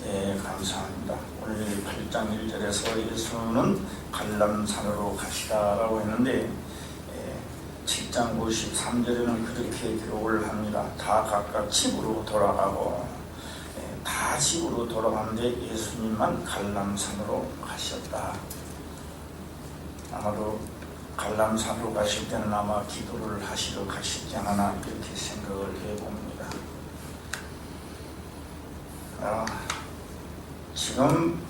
감사합니다. 오늘 8장 1절에서 예수는 갈람산으로 가시다라고 했는데 7장 53절에는 그렇게 기록을 합니다. 다 각각 집으로 돌아가고 다 집으로 돌아가는데 예수님만 갈람산으로 가셨다. 아마도 갈람산으로 가실 때는 아마 기도를 하시러 가시지 않았나 이렇게 생각을 해봅니다. 지금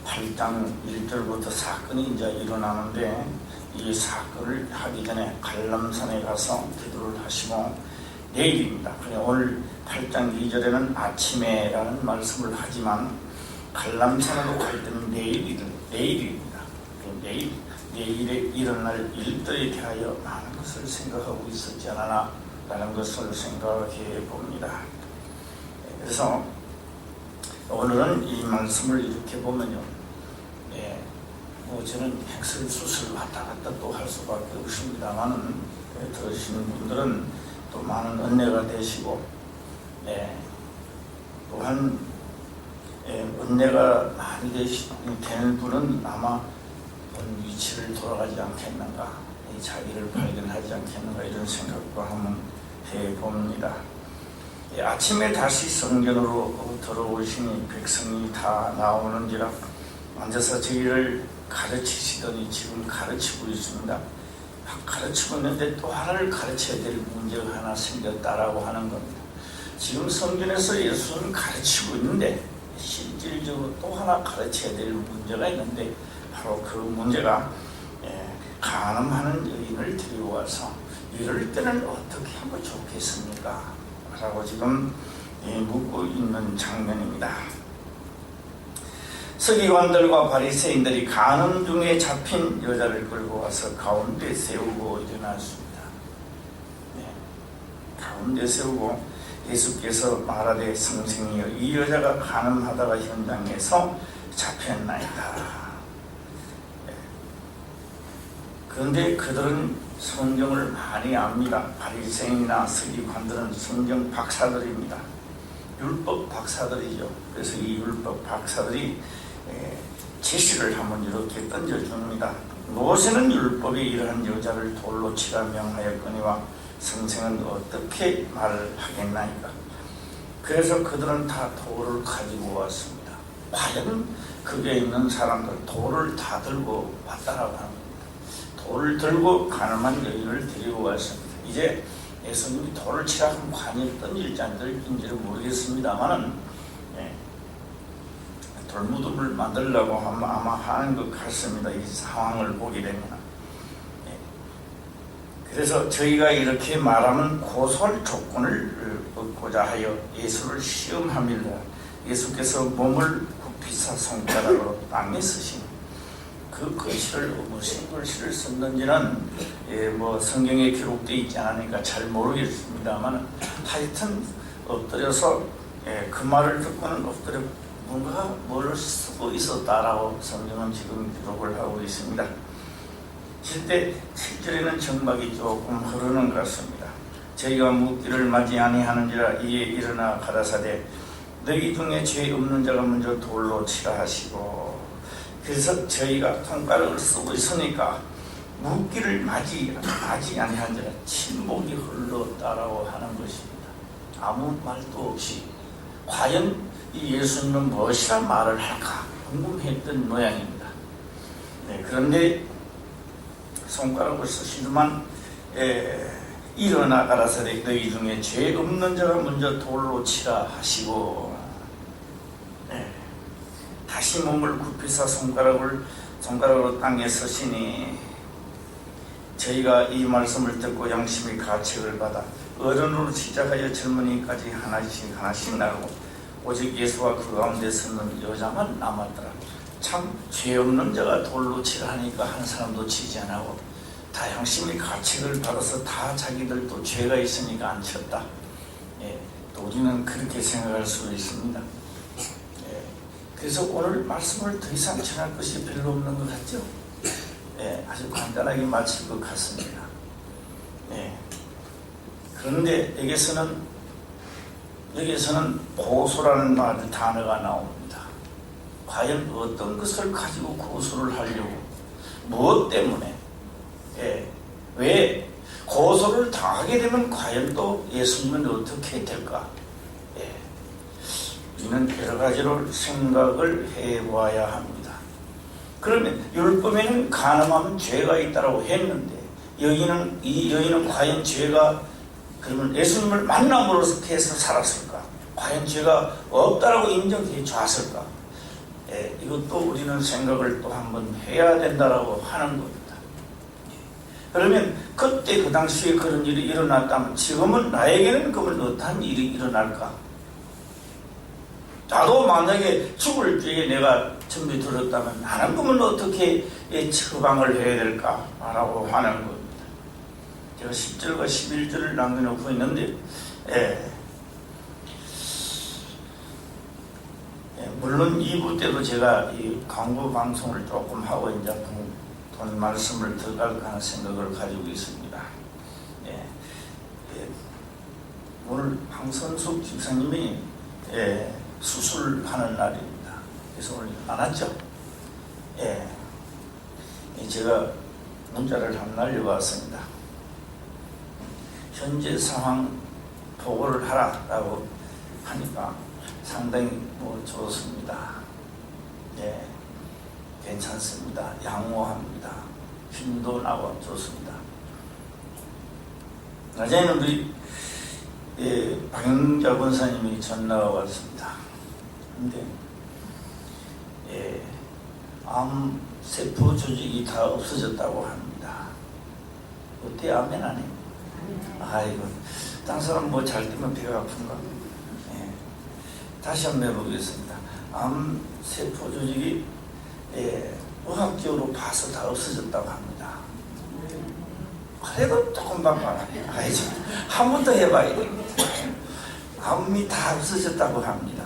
8장 1절부터 사건이 이제 일어나는데 이 사건을 하기 전에 갈람산에 가서 기도를 하시고 내일입니다. 오늘 8장 2절에는 아침에라는 말씀을 하지만 갈람산으로 갈 때는 내일입니다. 내일에 일어날 일들에 대하여 많은 것을 생각하고 있었지 않나 라는 것을 생각해 봅니다. 그래서 오늘은 이 말씀을 이렇게 보면요, 저는 엑셀수술 왔다 갔다 또 할 수밖에 없습니다만은 들으시는 분들은 또 많은 은혜가 되시고, 또한 은혜가 많이 되는 분은 아마 본 위치를 돌아가지 않겠는가, 자기를 발견하지 않겠는가 이런 생각도 한번 해봅니다. 아침에 다시 성전으로 들어오시니 백성이 다 나오는지라 앉아서 저희를 가르치시더니 지금 가르치고 있습니다. 가르치고 있는데 또 하나를 가르쳐야 될 문제가 하나 생겼다라고 하는 겁니다. 지금 성전에서 예수는 가르치고 있는데 실질적으로 또 하나 가르쳐야 될 문제가 있는데 바로 그 문제가 간음하는 여인을 데리고 와서 이럴 때는 어떻게 하면 좋겠습니까? 라고 지금 묻고 있는 장면입니다. 서기관들과 바리새인들이 간음 중에 잡힌 여자를 끌고 와서 가운데 세우고 일어났습니다. 가운데 세우고 예수께서 말하되 선생이여 이 여자가 간음하다가 현장에서 잡혔나이다. 그런데 그들은 성경을 많이 압니다. 바리새인이나 서기관들은 성경 박사들입니다. 율법 박사들이죠. 그래서 이 율법 박사들이 제시를 한번 이렇게 던져줍니다. 모세는 율법에 이러한 여자를 돌로 치라 명하였거니와 선생은 어떻게 말을 하겠나이까. 그래서 그들은 다 돌을 가지고 왔습니다. 과연 거기에 있는 사람들 돌을 다 들고 왔다라고 합니다. 돌을 들고 가늠한 여인을 데리고 왔습니다. 이제 예수님이 돌을 치라 하면 관이 던질지 안 던질지를 모르겠습니다만은 돌무덤을 만들려고 아마 하는 것 같습니다. 이 상황을 보게 되면. 그래서 저희가 이렇게 말하면 고소할 조건을 얻고자 하여 예수를 시험합니다. 예수께서 몸을 굽히사 손가락으로 땅에 쓰시니 그 글씨를 무슨 글씨를 썼는지는 성경에 기록되어 있지 않으니까 잘 모르겠습니다만 하여튼 엎드려서 그 말을 듣고는 엎드려 뭔가 뭘 쓰고 있었다라고 성경은 지금 기록을 하고 있습니다. 실제 7절에는 정막이 조금 흐르는 것 같습니다. 저희가 묻기를 맞이 아니하는지라 이에 일어나 가라사대 너희 중에 죄 없는 자가 먼저 돌로 치라 하시고, 그래서 저희가 손가락을 쓰고 있으니까 묻기를 맞이 아니한지라 침묵이 흘렀다라고 하는 것입니다. 아무 말도 없이 과연 이 예수님은 무엇이라 말을 할까 궁금했던 모양입니다. 그런데 손가락을 쓰시더만 일어나 가라사대 너희 중에 죄 없는 자가 먼저 돌로 치라 하시고, 다시 몸을 굽히사 손가락으로 땅에 서시니 저희가 이 말씀을 듣고 양심의 가책을 받아 어른으로 시작하여 젊은이까지 하나씩 나가고 오직 예수와 그 가운데 서는 여자만 남았더라. 참 죄 없는 자가 돌로 치라 하니까 한 사람도 치지 않고 다 양심의 가책을 받아서 다 자기들도 죄가 있으니까 안 쳤다. 또 우리는 그렇게 생각할 수 있습니다. 그래서 오늘 말씀을 더 이상 전할 것이 별로 없는 것 같죠? 아주 간단하게 마칠 것 같습니다. 그런데 여기서는 여기에서는 고소라는 단어가 나옵니다. 과연 어떤 것을 가지고 고소를 하려고, 무엇 때문에, 왜 고소를 당하게 되면 과연 또 예수님은 어떻게 될까? 우리는 여러 가지로 생각을 해봐야 합니다. 그러면 율법에는 간음하면 죄가 있다고 했는데 이 여인은 과연 죄가, 그러면 예수님을 만남으로써 해서 살았을까? 과연 죄가 없다라고 인정해 줬을까? 이것도 우리는 생각을 또 한번 해야 된다라고 하는 겁니다. 그러면 그때 그 당시에 그런 일이 일어났다면 지금은 나에게는 그러면 어떠한 일이 일어날까? 나도 만약에 죽을 때에 내가 준비 들었다면 나는 그러면 어떻게 처방을 해야 될까? 라고 하는 겁니다. 제가 10절과 11절을 남겨놓고 있는데, 물론 2부 때도 제가 이 광고 방송을 조금 하고 이제 본 말씀을 들어갈까 하는 생각을 가지고 있습니다. 오늘 황선숙 집사님이 수술하는 날입니다. 그래서 오늘 안 왔죠? 제가 문자를 한 날려왔습니다. 현재 상황 보고를 하라라고 하니까 상당히 좋습니다. 괜찮습니다. 양호합니다. 힘도 나고 좋습니다. 낮에는 우리 박영자 권사님이 전화가 왔습니다. 근데 암 세포 조직이 다 없어졌다고 합니다. 어때? 아멘 안 해? 아이고, 딴 사람 뭐 잘 되면 배가 아픈가? 다시 한번 해보겠습니다. 암 세포 조직이 의학적으로 봐서 다 없어졌다고 합니다. 그래도 조금만 봐라. 아이지, 한 번 더 해봐야 됩니다. 암이 다 없어졌다고 합니다.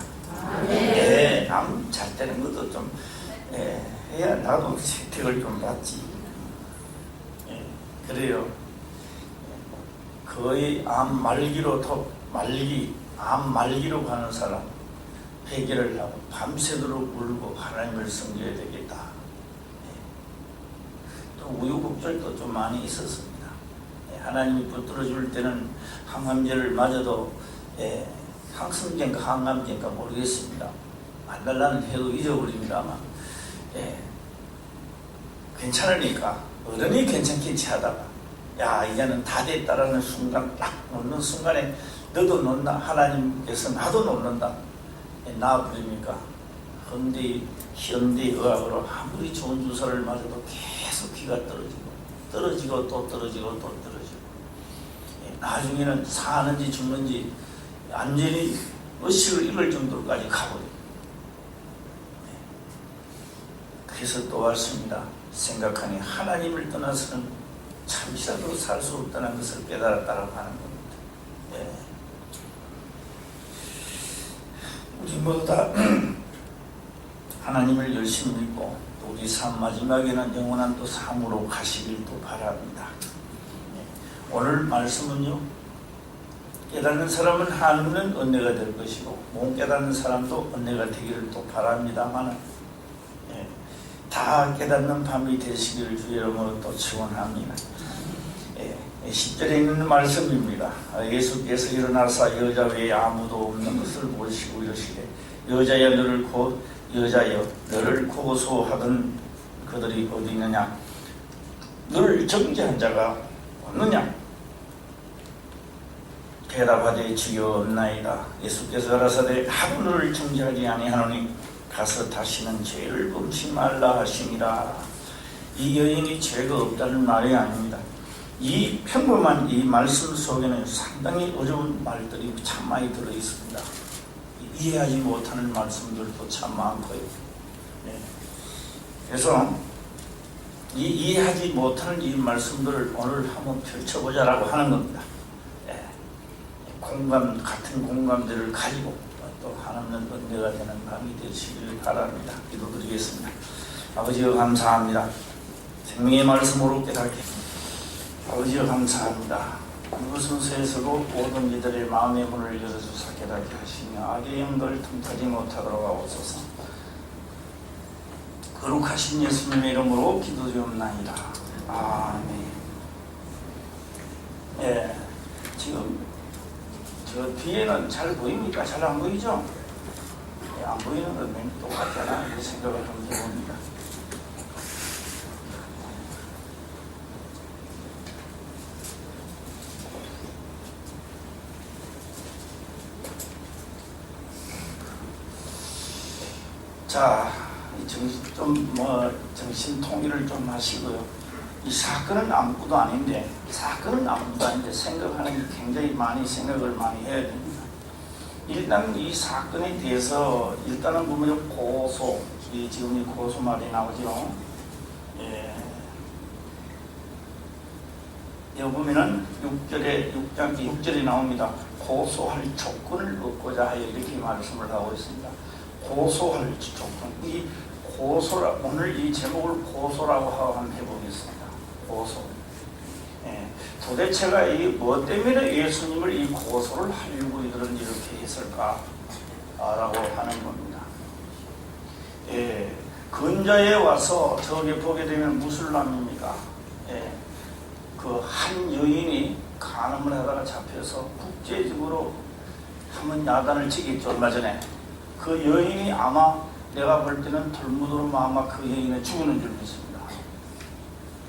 암 잘 되는 것도 좀 해야 나도 혜택을 좀 받지. 그래요. 거의 암 말기로 암 말기로 가는 사람 회개를 하고 밤새도록 울고 하나님을 섬겨야 되겠다. 또 우유곡절도 좀 많이 있었습니다. 하나님이 붙들어줄 때는 항암제를 맞아도 항성제인가 항암제인가 모르겠습니다. 안 달라는 해도 잊어버립니다만 괜찮으니까 어른이 괜찮겠지 하다가 야 이제는 다 됐다라는 순간 딱 놓는 순간에 너도 놓나? 하나님께서 나도 놓는다. 나와버리니까 현대의학으로 아무리 좋은 주사를 맞아도 계속 귀가 떨어지고 또 떨어지고 나중에는 사는지 죽는지 완전히 의식을 잃을 정도까지 가버려요. 그래서 또 왔습니다. 생각하니 하나님을 떠나서는 잠시라도 살 수 없다는 것을 깨달았다고 하는 겁니다. 우리 모두 다 하나님을 열심히 믿고 또 우리 삶 마지막에는 영원한 또 삶으로 가시길 또 바랍니다. 오늘 말씀은요, 깨닫는 사람은 하늘은 은혜가 될 것이고 못 깨닫는 사람도 은혜가 되기를 또 바랍니다만 다 깨닫는 밤이 되시기를 주의 이름으로 또 축원합니다. 10절에 있는 말씀입니다. 예수께서 일어나사 여자 외에 아무도 없는 것을 보시고 이르시되 여자여 너를 고소하던 그들이 어디 있느냐? 너를 정죄한 자가 없느냐? 대답하되 주여 없나이다. 예수께서 가라사대 하도 너를 정죄하지 아니하노니 가서 다시는 죄를 범치 말라 하시니라. 이 여인이 죄가 없다는 말이 아닙니다. 이 평범한 이 말씀 속에는 상당히 어려운 말들이 참 많이 들어있습니다. 이해하지 못하는 말씀들도 참 많고요. 그래서 이 이해하지 못하는 이 말씀들을 오늘 한번 펼쳐보자라고 하는 겁니다. 같은 공감대를 가지고 또 하나님은 은혜가 되는 밤이 되시길 바랍니다. 기도드리겠습니다. 아버지여 감사합니다. 생명의 말씀으로 깨닫게 아버지여 감사합니다. 무슨 새에서도 모든 이들의 마음의 문을 열어주사 깨닫게 하시며 악의 영들 틈타지 못하도록 하옵소서. 거룩하신 예수님의 이름으로 기도드리옵나이다. 아멘. 예, 지금 저 뒤에는 잘 보입니까? 잘 안 보이죠? 예, 안 보이는 건 똑같잖아. 이렇게 생각을 좀 해봅니다. 자, 정신 통일을 좀 하시고요. 이 사건은 아무것도 아닌데, 생각하는 게 굉장히 생각을 많이 해야 됩니다. 일단 이 사건에 대해서, 일단은 보면 고소, 지금 이 고소 말이 나오죠. 예. 여기 보면은 6절에 나옵니다. 고소할 조건을 얻고자 하여 이렇게 말씀을 하고 있습니다. 고소할 조건. 이 고소라, 오늘 이 제목을 고소라고 하고 한번 해보겠습니다. 고소. 예. 도대체가 이 뭐 때문에 예수님을 이 고소를 하려고 이들은 이렇게 했을까? 라고 하는 겁니다. 예. 근자에 와서 저기 보게 되면 무술남입니다. 예. 그 한 여인이 간음을 하다가 잡혀서 국제적으로 한번 야단을 치겠죠, 얼마 전에. 그 여인이 아마 내가 볼 때는 덜무더로 아마 그 여인은 죽는 줄 믿습니다.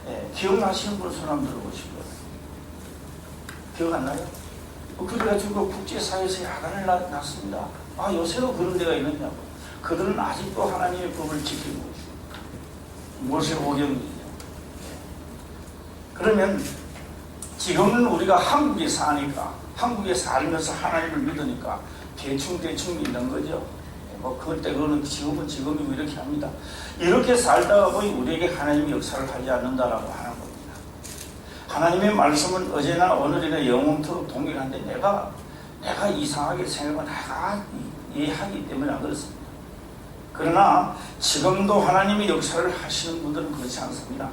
예, 기억나시는 분 손 한번 들어보시고요. 기억 안 나요? 그래가지고 국제사회에서 야단을 났습니다. 아, 요새도 그런 데가 있느냐고. 그들은 아직도 하나님의 법을 지키고 있습니다. 모세오경이죠. 그러면 지금은 우리가 한국에 사니까, 한국에 살면서 하나님을 믿으니까 대충 믿는 거죠. 그거는 지금이고 이렇게 합니다. 이렇게 살다가 보니 우리에게 하나님의 역사를 하지 않는다라고 하는 겁니다. 하나님의 말씀은 어제나 오늘이나 영원토록 동일한데 내가 이상하게 생각을 내가 이해하기 때문에 안 그렇습니다. 그러나 지금도 하나님의 역사를 하시는 분들은 그렇지 않습니다.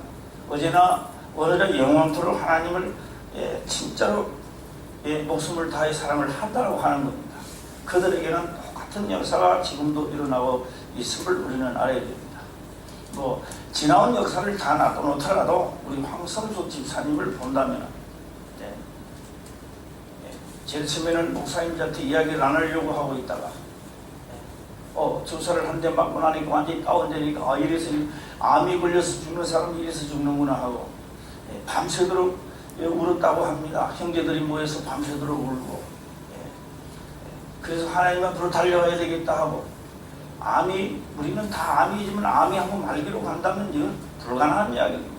어제나 오늘은 영원토록 하나님을 진짜로 목숨을 다해 사랑을 한다고 하는 겁니다. 그들에게는 같은 역사가 지금도 일어나고 있음을 우리는 알아야 됩니다. 지나온 역사를 다 놔둬놓더라도 우리 황성수 집사님을 본다면, 제일 처음에는 목사님한테 이야기를 나누려고 하고 있다가, 주사를 한 대 맞고 나니까 완전히 다운되니까, 이래서 암이 걸려서 죽는 사람이 이래서 죽는구나 하고, 밤새도록 울었다고 합니다. 형제들이 모여서 밤새도록 울고. 그래서 하나님 앞으로 달려가야 되겠다 하고, 우리는 다 암이지만 암이 한번 말기로 간다면 이건 불가능한 이야기입니다.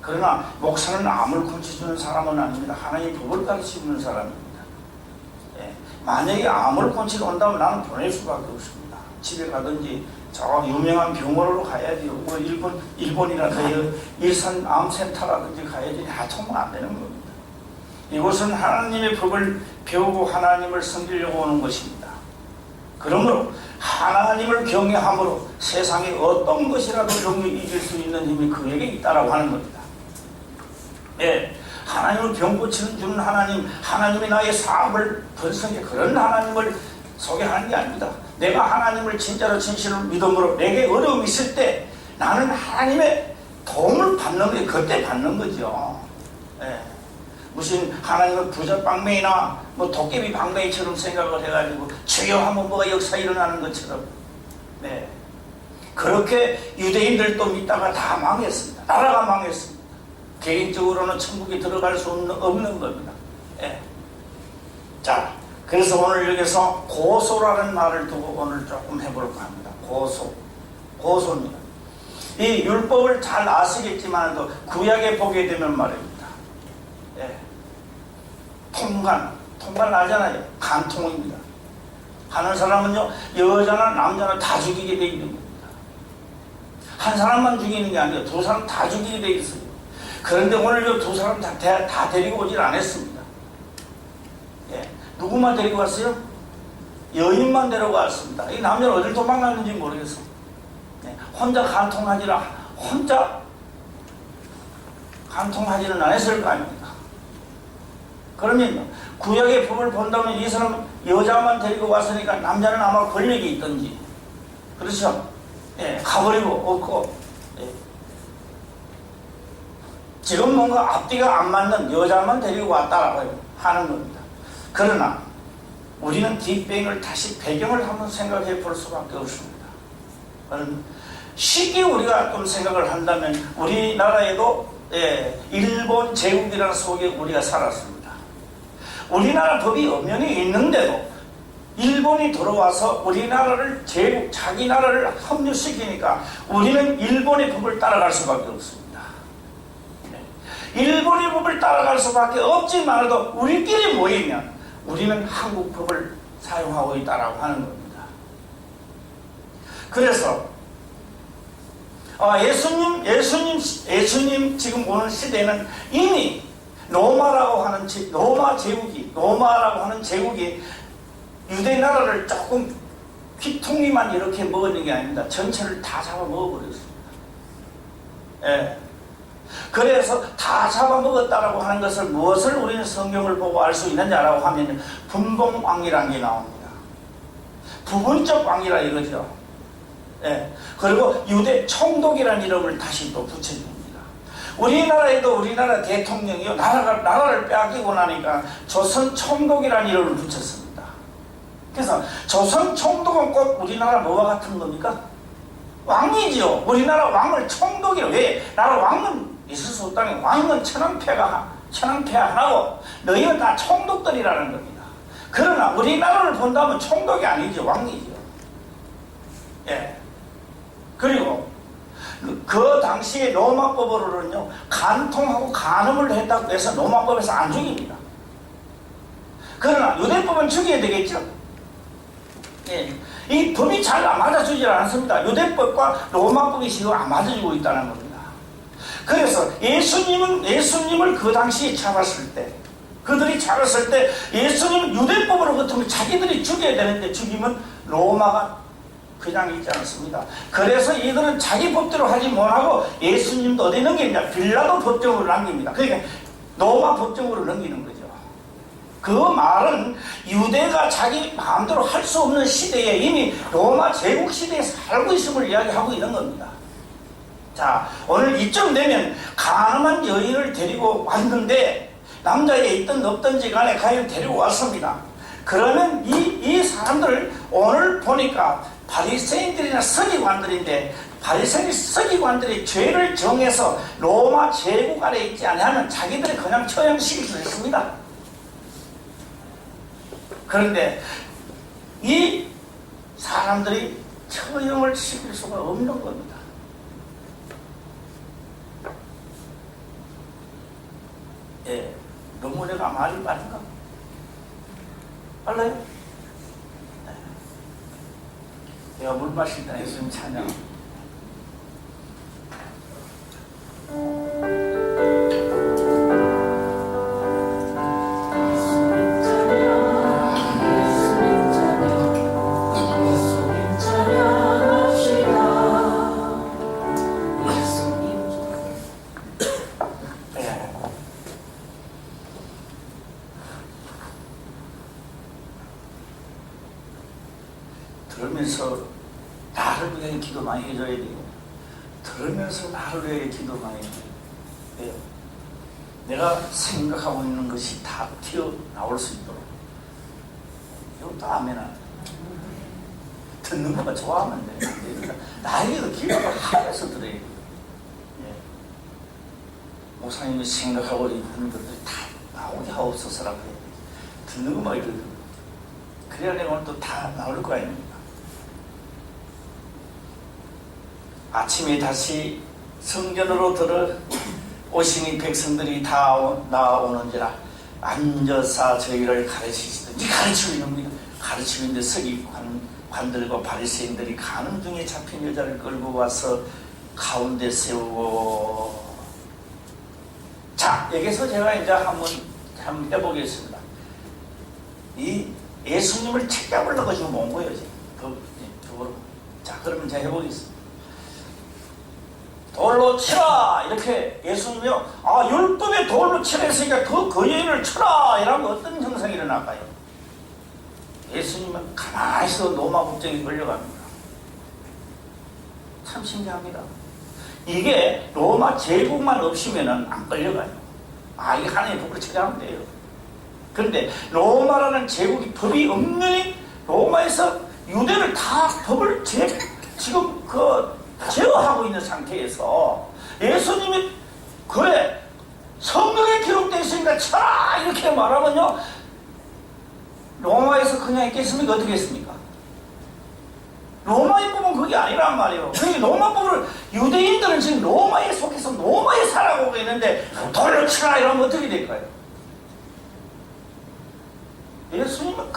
그러나 목사는 암을 고쳐주는 사람은 아닙니다. 하나님의 법을 가르치는 사람입니다. 만약에 암을 고치러 온다면 나는 보낼 수밖에 없습니다. 집에 가든지 저 유명한 병원으로 가야지. 일본이라든지 일산 암센터라든지 가야지. 통은 안 되는 겁니다. 이곳은 하나님의 법을 배우고 하나님을 섬기려고 오는 것입니다. 그러므로 하나님을 경외함으로 세상에 어떤 것이라도 병을 이길 수 있는 힘이 그에게 있다라고 하는 겁니다. 하나님을 병 고치는 주는 하나님, 하나님이 나의 사업을 번성해 그런 하나님을 소개하는 게 아닙니다. 내가 하나님을 진짜로 진실로 믿음으로 내게 어려움이 있을 때 나는 하나님의 도움을 받는 게 그때 받는 거죠. 무슨 하나님은 부자 방맹이나 도깨비 방맹이처럼 생각을 해가지고 주여 하면 뭐가 역사 일어나는 것처럼, 그렇게 유대인들도 믿다가 다 망했습니다. 나라가 망했습니다. 개인적으로는 천국에 들어갈 수 없는 겁니다. 자, 그래서 오늘 여기서 고소라는 말을 두고 오늘 조금 해볼까 합니다. 고소입니다. 이 율법을 잘 아시겠지만 구약에 보게 되면 말입니다. 통간 알잖아요. 간통입니다. 하는 사람은요, 여자나 남자나 다 죽이게 돼 있는 겁니다. 한 사람만 죽이는 게 아니라 두 사람 다 죽이게 돼 있어요. 그런데 오늘 두 사람 다 데리고 오질 않았습니다. 누구만 데리고 왔어요? 여인만 데리고 왔습니다. 이 남자는 어딜 도망갔는지 모르겠어. 혼자 간통하지는 않았을 거 아닙니까? 그러면 구약의 법을 본다면 이 사람은 여자만 데리고 왔으니까 남자는 아마 권력이 있든지, 그렇죠? 예, 가버리고 없고, 예. 지금 뭔가 앞뒤가 안 맞는 여자만 데리고 왔다라고 하는 겁니다. 그러나 우리는 뒷배경을 다시 배경을 한번 생각해 볼 수밖에 없습니다. 쉽게 우리가 좀 생각을 한다면 우리나라에도 일본 제국이라는 속에 우리가 살았습니다. 우리나라 법이 엄연히 있는데도 일본이 들어와서 우리나라를 제국, 자기 나라를 합류시키니까 우리는 일본의 법을 따라갈 수밖에 없습니다. 일본의 법을 따라갈 수밖에 없지만도 우리끼리 모이면 우리는 한국 법을 사용하고 있다고 하는 겁니다. 그래서 예수님 지금 오는 시대는 이미 로마라고 하는 제국이 유대 나라를 조금 귀퉁이만 이렇게 먹었는 게 아닙니다. 전체를 다 잡아먹어버렸습니다. 예. 그래서 다 잡아먹었다라고 하는 것을 무엇을 우리는 성경을 보고 알 수 있느냐라고 하면 분봉왕이라는 게 나옵니다. 부분적 왕이라 이거죠. 예. 그리고 유대 총독이라는 이름을 다시 또 붙여줍니다. 우리나라에도 우리나라 대통령이요, 나라를 빼앗기고 나니까 조선 총독이라는 이름을 붙였습니다. 그래서 조선 총독은 꼭 우리나라 뭐와 같은 겁니까? 왕이지요. 우리나라 왕을 총독이라. 왜? 나라 왕은 있을 수 없다는, 왕은 천황폐하 하나고 너희는 다 총독들이라는 겁니다. 그러나 우리나라를 본다면 총독이 아니죠. 왕이죠. 예. 그리고 그 당시에 로마법으로는요, 간통하고 간음을 했다고 해서 로마법에서 안 죽입니다. 그러나 유대법은 죽여야 되겠죠. 예. 이 법이 잘 안 맞아주질 않습니다. 유대법과 로마법이 지금 안 맞아주고 있다는 겁니다. 그래서 예수님을 그 당시에 잡았을 때, 그들이 잡았을 때 예수님은 유대법으로 같으면 자기들이 죽여야 되는데 죽이면 로마가 그냥 있지 않습니다. 그래서 이들은 자기 법대로 하지 못하고 예수님도 어디 넘기냐? 빌라도 법정으로 남깁니다. 그러니까 로마 법정으로 넘기는 거죠. 그 말은 유대가 자기 마음대로 할 수 없는 시대에 이미 로마 제국 시대에 살고 있음을 이야기하고 있는 겁니다. 자, 오늘 이쯤 되면 가늠한 여인을 데리고 왔는데 남자에 있든 없든지 간에 가인 데리고 왔습니다. 그러면 이 사람들을 오늘 보니까 바리새인들이나 서기관들인데, 바리새인 서기관들이 죄를 정해서 로마 제국 아래 있지 않으면 자기들이 그냥 처형시킬 수 있습니다. 그런데 이 사람들이 처형을 시킬 수가 없는 겁니다. 예, 너무 내가 말이 빠른가? 빨라요? 네. 내가 물 마실 때 예수님 찬양. 들으면서 나를 위해 기도 많이 해줘야 돼요. 들으면서 나를 위해 기도 많이 해줘야 돼요. 내가 생각하고 있는 것이 다 튀어나올 수 있도록. 이것도 아멘아. 듣는 것만 좋아하면 돼. 나에게도 기도를 하면서 들어야 돼. 목사님이 생각하고 있는 것들이 다 나오게 하옵소서라고 해야 돼. 듣는 것만 이렇게. 그래야 내가 오늘 또 다 나올 거 아닙니까? 아침에 다시 성전으로 들어오시니 백성들이 다 나오는지라 앉아서 저희를 가르치시든지 가르치는데 서기관들과 바리새인들이 가는 중에 잡힌 여자를 끌고 와서 가운데 세우고. 자, 여기서 제가 이제 한번 해보겠습니다. 이 예수님을 책잡으려고 지금 온 거예요, 지금. 자, 그러면 제가 해보겠습니다. 돌로 치라 이렇게 예수님이요 율법에 돌로 치라 했으니까 그 여인을 쳐라 이러면 어떤 형상이 일어날까요? 예수님은 가만히 있어 로마 국정에 끌려갑니다. 참 신기합니다. 이게 로마 제국만 없으면 안 끌려가요. 이게 하나님의 법으로 처리하면 돼요. 그런데 로마라는 제국이 법이 엄연히 로마에서 유대를 다 법을 지금 제어하고 있는 상태에서 예수님이 그래 성경에 기록되어 있으니까 쳐라 이렇게 말하면요 로마에서 그냥 있겠습니까? 어떻게 했습니까? 로마의 법은 그게 아니란 말이에요. 그 로마 법을 유대인들은 지금 로마에 속해서 로마에 살아가고 있는데 돌로 치라 이러면 어떻게 될까요? 예수님은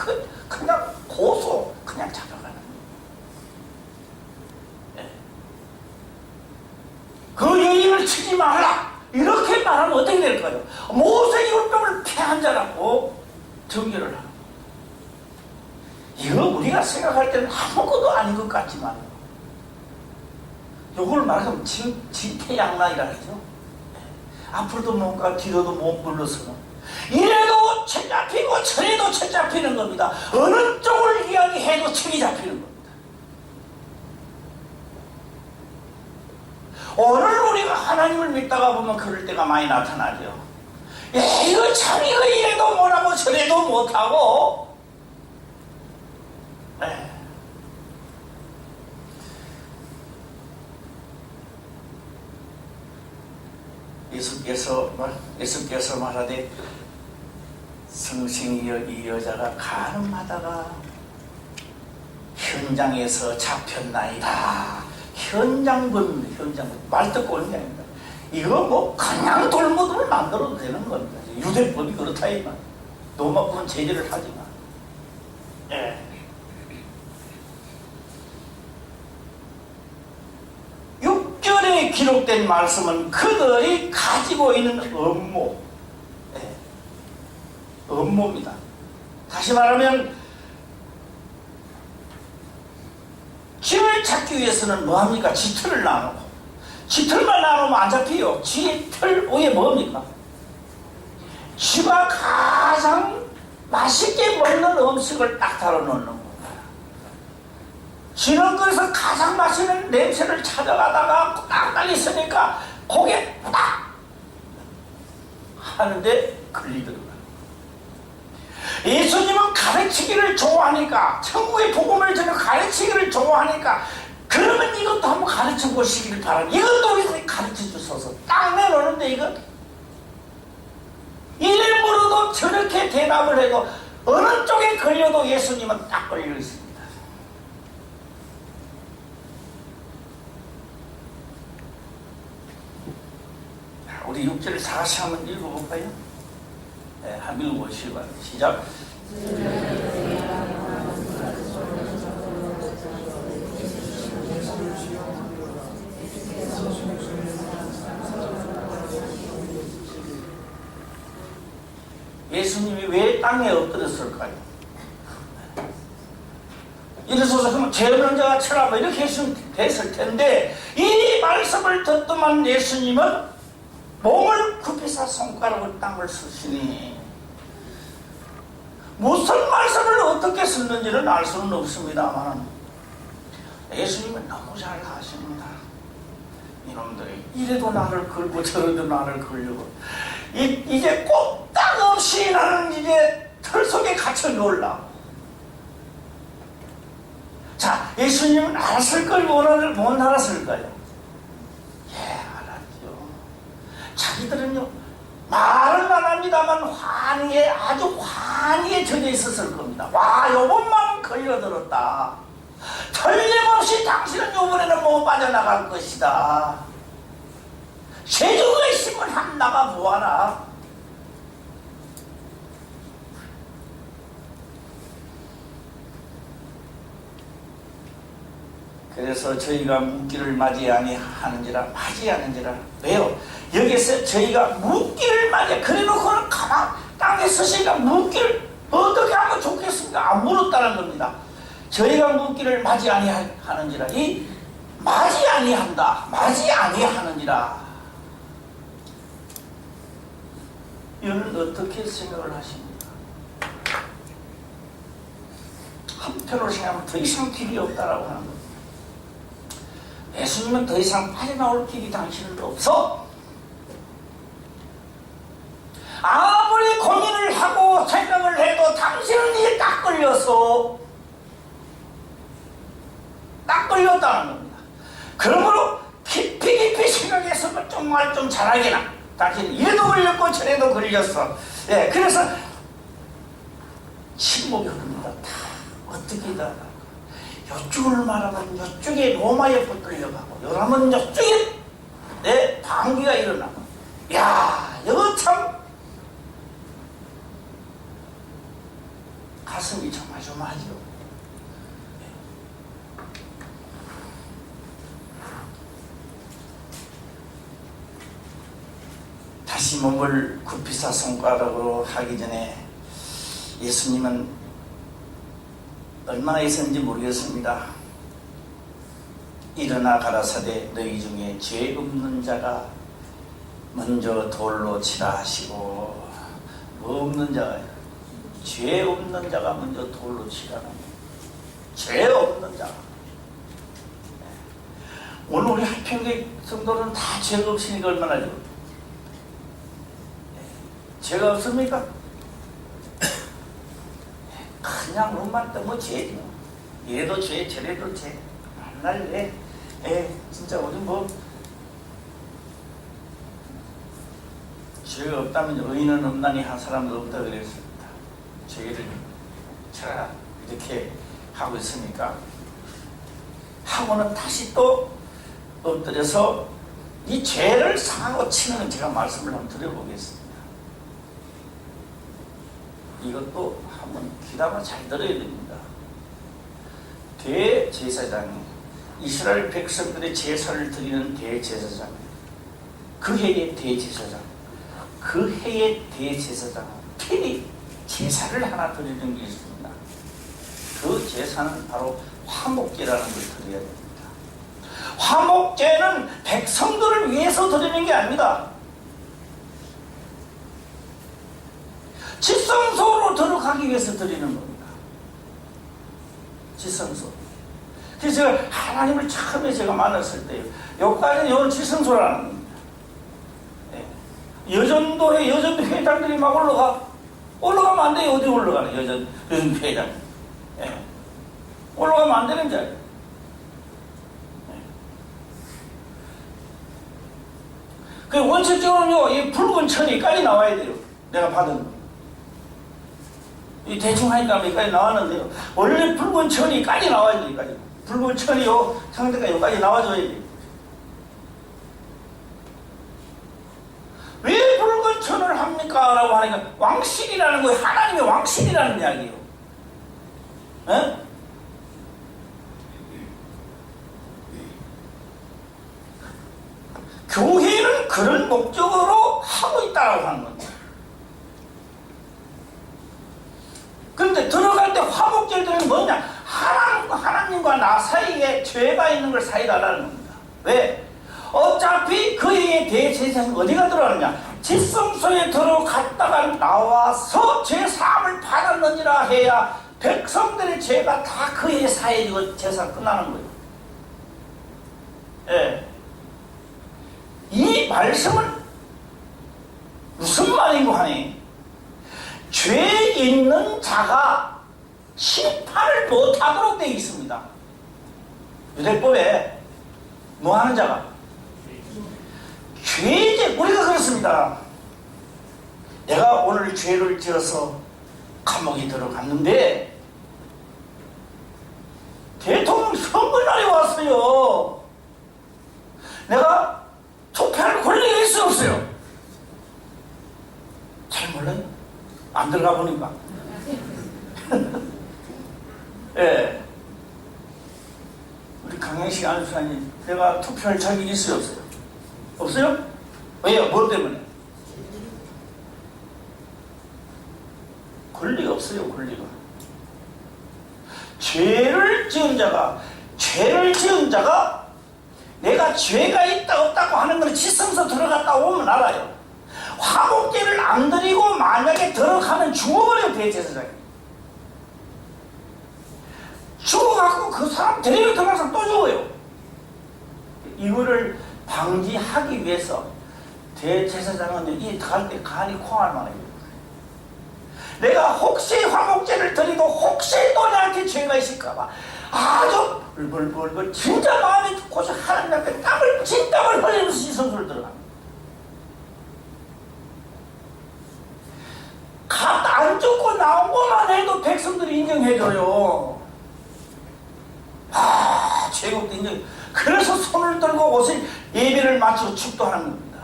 그냥 고소 그냥 잡아가는 거예요. 그 여인을 치지 말라 이렇게 말하면 어떻게 될까요? 모세 율법을 폐한 자라고 정죄를 하는 거예요. 이거 우리가 생각할 때는 아무것도 아닌 것 같지만 이걸 말하면 진퇴양난이라 하죠. 앞으로도 뭔가 뒤로도 못 물러서는 이래도 책 잡히고 저래도 책 잡히는 겁니다. 어느 쪽을 이야기해도 책이 잡히는 겁니다. 오늘 우리가 하나님을 믿다가 보면 그럴 때가 많이 나타나죠. 이거 참 이거 이래도 못하고 저래도 못하고 예수께서 말하되 성생이 이 여자가 가늠하다가 현장에서 잡혔나이다. 현장분 말 듣고 오는 게 아닙니다. 이거 뭐 그냥 돌무드를 만들어도 되는 겁니다. 유대법이 그렇다 이만 로마법은 제재를 하지만 기록된 말씀은 그들이 가지고 있는 업무입니다. 다시 말하면 쥐를 찾기 위해서는 뭐합니까? 쥐털을 나누고 쥐털만 나누면 안 잡혀요. 쥐털 위에 뭡니까? 쥐가 가장 맛있게 먹는 음식을 딱 달아놓는 거예요. 쥐는 그래서 가장 맛있는 냄새를 찾아가다가 딱 달렸으니까 고개 딱 하는데 걸리더라고요. 예수님은 가르치기를 좋아하니까 천국의 복음을 전해 가르치기를 좋아하니까 그러면 이것도 한번 가르쳐 보시기를 바랍니다. 이것도 우리 가르쳐 주셔서 딱 내놓는데 이거 이래 물어도 저렇게 대답을 해도 어느 쪽에 걸려도 예수님은 딱 걸려 있습니다. 우리 6절을 다시 한번 읽어볼까요? 한번 읽어보시기 바랍니다. 시작. 예수님이 왜 땅에 엎드렸을까요? 이래서 그러면 죄 없는 자가 쳐라 이렇게 했으면 됐을 텐데 이 말씀을 듣더만 예수님은 몸을 굽히사 손가락을 땅을 쓰시니 무슨 말씀을 어떻게 썼는지는 알 수는 없습니다만 예수님은 너무 잘 아십니다. 이놈들이 이래도 나를 걸고 저래도 나를 걸려고 이제 꼼짝 없이 나는 이제 털 속에 갇혀 놀라. 자, 예수님은 알았을까요? 못 알았을까요? 자기들은요 말은 안 합니다만 아주 환희에 젖어 있었을 겁니다. 와, 요번만 걸려들었다. 틀림없이 당신은 요번에는 못 빠져나갈 것이다. 세주의 힘을 한 나가 보아라. 그래서 저희가 묻기를 맞이하는지라 왜요? 여기서 저희가 묻기를 맞이해 그래놓고는 가만 땅에 서시니까 묻기를 어떻게 하면 좋겠습니까? 안 물었다는 겁니다. 저희가 묻기를 맞이 아니하는지라 이 마지 아니한다. 마지 아니하느니라. 이는 어떻게 생각을 하십니까? 한편으로 생각하면 더 이상 길이 없다라고 하는 겁니다. 예수님은 더 이상 빠져나올 길이 당신은 없어. 아무리 고민을 하고 생각을 해도 당신은 이게 딱 걸렸어. 딱 걸렸다는 겁니다. 그러므로 깊이 생각해서 정말 좀 잘하게나. 당신 이래도 걸렸고 저래도 걸렸어. 예, 그래서 침묵이 흐릅니다. 다 어떻게 다 이쪽을 말하면 이쪽에 로마에 붙들려가고 요라면 이쪽에 방귀가 일어나고. 야, 이거 참 가슴이 조마조마하죠. 다시 몸을 굽히사 손가락으로 하기 전에 예수님은 얼마나 있었는지 모르겠습니다. 일어나 가라사대 너희 중에 죄 없는 자가 먼저 돌로 치라 하시고, 뭐 없는 자가, 죄 없는 자가 먼저 돌로 치라는 거예요. 죄 없는 자가. 오늘 우리 한평계 성도는 다 죄가 없으니까 얼마나 좋아. 죄가 없습니까? 그냥 눈만 뜨면 죄지. 얘도 죄, 저래도 죄. 맨날 진짜 우리 뭐 죄가 없다면 의인은 없나니 한 사람도 없다 그랬습니다. 죄를 제가 이렇게 하고 있으니까 하고는 다시 또 엎드려서 이 죄를 사고 치는 제가 말씀을 한번 드려보겠습니다. 이것도 한번 귀담아 잘 들어야 됩니다. 대제사장이 이스라엘 백성들의 제사를 드리는 대제사장, 그 해의 대제사장, 그 해의 대제사장은 필히 제사를 하나 드리는 게 있습니다. 그 제사는 바로 화목제라는 걸 드려야 됩니다. 화목제는 백성들을 위해서 드리는 게 아닙니다. 지성소로 들어가기 위해서 드리는 겁니다. 지성소. 그래서 제가 하나님을 처음에 제가 만났을 때 여기까지는 이건 지성소라는 겁니다. 여전도에 여전도 회장들이 막 올라가면 안 돼요. 어디 올라가는 여전도 회장. 올라가면 안 되는 자리예요. 그 원칙적으로는요, 이 붉은 천이까지 나와야 돼요. 내가 받은 거. 이 대충 하니까 여기까지 나왔는데요. 원래 붉은 천이까지 나와야 돼, 여기까지. 붉은 천이요, 상대가 여기까지 나와줘야 돼. 왜 붉은 천을 합니까? 라고 하니까 왕실이라는 거예요. 하나님의 왕실이라는 이야기예요. 에? 교회는 그런 목적으로 하고 있다고 하는 겁니다. 그런데 들어갈 때 화목제도는 뭐냐? 하나님과 나 사이에 죄가 있는 걸 사이다라는 겁니다. 왜? 어차피 그의 대제사장이 어디가 들어가느냐? 지성소에 들어갔다가 나와서 죄사함을 받았느니라 해야 백성들의 죄가 다 그의 사이에 제사 끝나는 거예요. 예. 이 말씀은 무슨 말인고 하니? 죄 있는 자가 심판을 못하도록 되어 있습니다. 유대법에 뭐 하는 자가? 죄제, 우리가 그렇습니다. 내가 오늘 죄를 지어서 감옥에 들어갔는데 대통령 선거날이 왔어요. 내가 투표할 권리가 있어 없어요? 잘 몰라요. 안 들어가 보니까. 예. 우리 강영식 안수사님, 내가 투표할 자격이 있어요 없어요? 없어요? 왜요? 뭐 때문에? 권리가 없어요, 권리가. 죄를 지은 자가 내가 죄가 있다 없다고 하는 건 지성서 들어갔다 오면 알아요. 화목제를 안 드리고 만약에 들어가면 죽어버려요. 대제사장이 죽어갖고 그 사람 데리고 들어가서 또 죽어요. 이거를 방지하기 위해서 대제사장은 이 들어갈 때 간이 콩할 만해요. 내가 혹시 화목제를 드리고 혹시 또 나한테 죄가 있을까봐 아주 벌벌벌벌 진짜 마음이 고쳐 하나님 앞에 땀을 진땀을 흘리면서 지성소를 들어갑니다. 갓 안 죽고 나온 것만 해도 백성들이 인정해줘요. 제국도 인정. 그래서 손을 들고 옷을 예배를 마치고 축도하는 겁니다.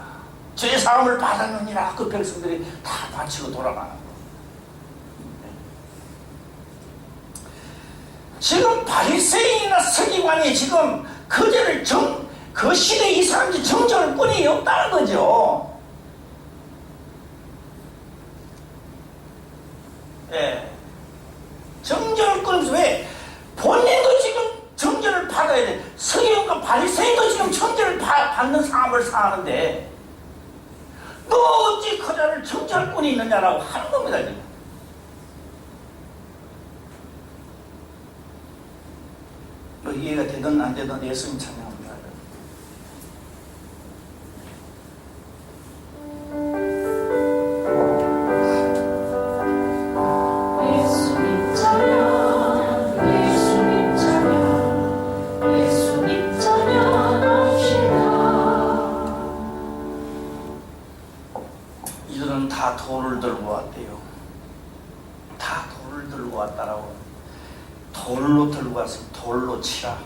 죄 사함을 받았느니라 그 백성들이 다 바치고 돌아가는 거예요. 지금 바리새인이나 서기관이 지금 그 죄를 그 시대에 이 사람들이 정정할 꾼이 없다는 거죠. 예. 정정할 꾼이 없어. 왜? 본인도 지금 정죄를 받아야 돼. 서기관과 바리새인도 지금 정죄를 받는 상황을 상하는데 너 어찌 그 자를 정죄할 꾼이 있느냐라고 하는 겁니다. 지금. 뭐 이해가 되든 안 되든 예수님 찬양합니다. 이들은 다 돌을 들고 왔대요. 다 돌을 들고 왔다라고. 돌로 들고 왔으면 돌로 치라.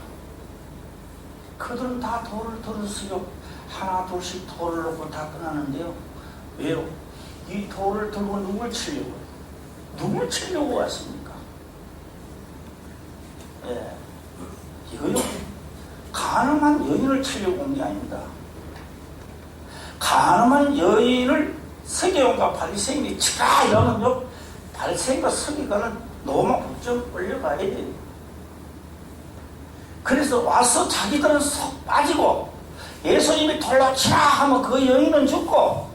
그들은 다 돌을 들었어요. 하나 둘씩 돌을 놓고 다 떠나는데요. 왜요? 이 돌을 들고 누굴 치려고? 누굴 치려고 왔습니까? 예. 이거요. 가늠한 여인을 치려고 온 게 아닙니다. 가늠한 여인을 서기관과 바리새인이 치라 이러면요. 바리새인과 서기관은 로마 법정 끌려가야 돼요. 그래서 와서 자기들은 속 빠지고 예수님이 돌로 치라 하면 그 여인은 죽고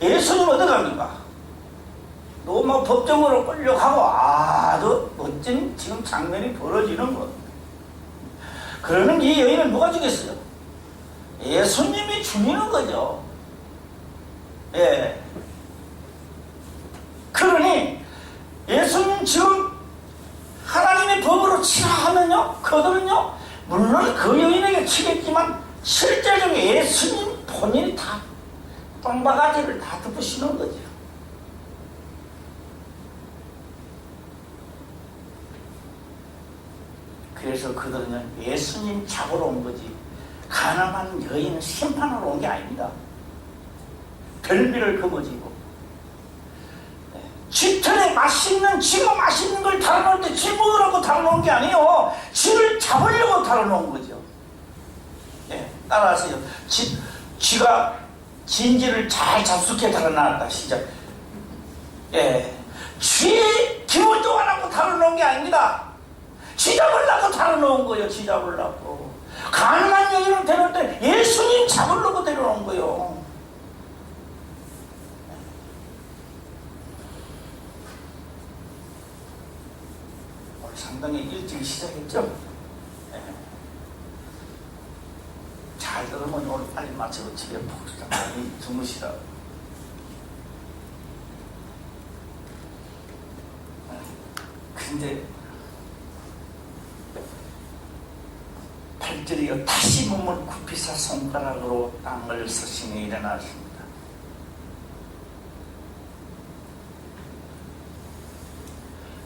예수님 어디 갑니까? 로마 법정으로 끌려가고 아주 멋진 지금 장면이 벌어지는 것. 그러는 이 여인을 누가 죽였어요? 예수님이 죽이는 거죠. 예. 그러니 예수님 지금 하나님의 법으로 치라 하면요, 그들은요, 물론 그 여인에게 치겠지만 실제적으로 예수님 본인이 다 똥바가지를 다 덮으시는 거죠. 그래서 그들은 예수님 잡으러 온 거지 가늠한 여인을 심판하러 온 게 아닙니다. 별미를 거머쥐고 쥐털에 맛있는 쥐가 맛있는 걸 다뤄놓을 때 쥐 먹으라고 다뤄놓은 게 아니에요. 쥐를 잡으려고 다뤄놓은 거죠. 예, 따라하세요. 쥐가 진지를 잘 잡숫게 다뤄놨다. 시작. 예, 쥐 기분 좋아하라고 다뤄놓은 게 아닙니다. 쥐 잡으려고 다뤄놓은 거예요. 쥐 잡으려고. 가늠한 여인을 데려올 때 예수님 잡으려고 데려온 거예요. 상당히 일찍 시작했죠? 네. 잘 들으면 오늘 빨리 마치고 집에 푹 많이 주무시라고. 근데 8절이요. 다시 몸을 굽히사 손가락으로 땅을 서시니 일어나십니다.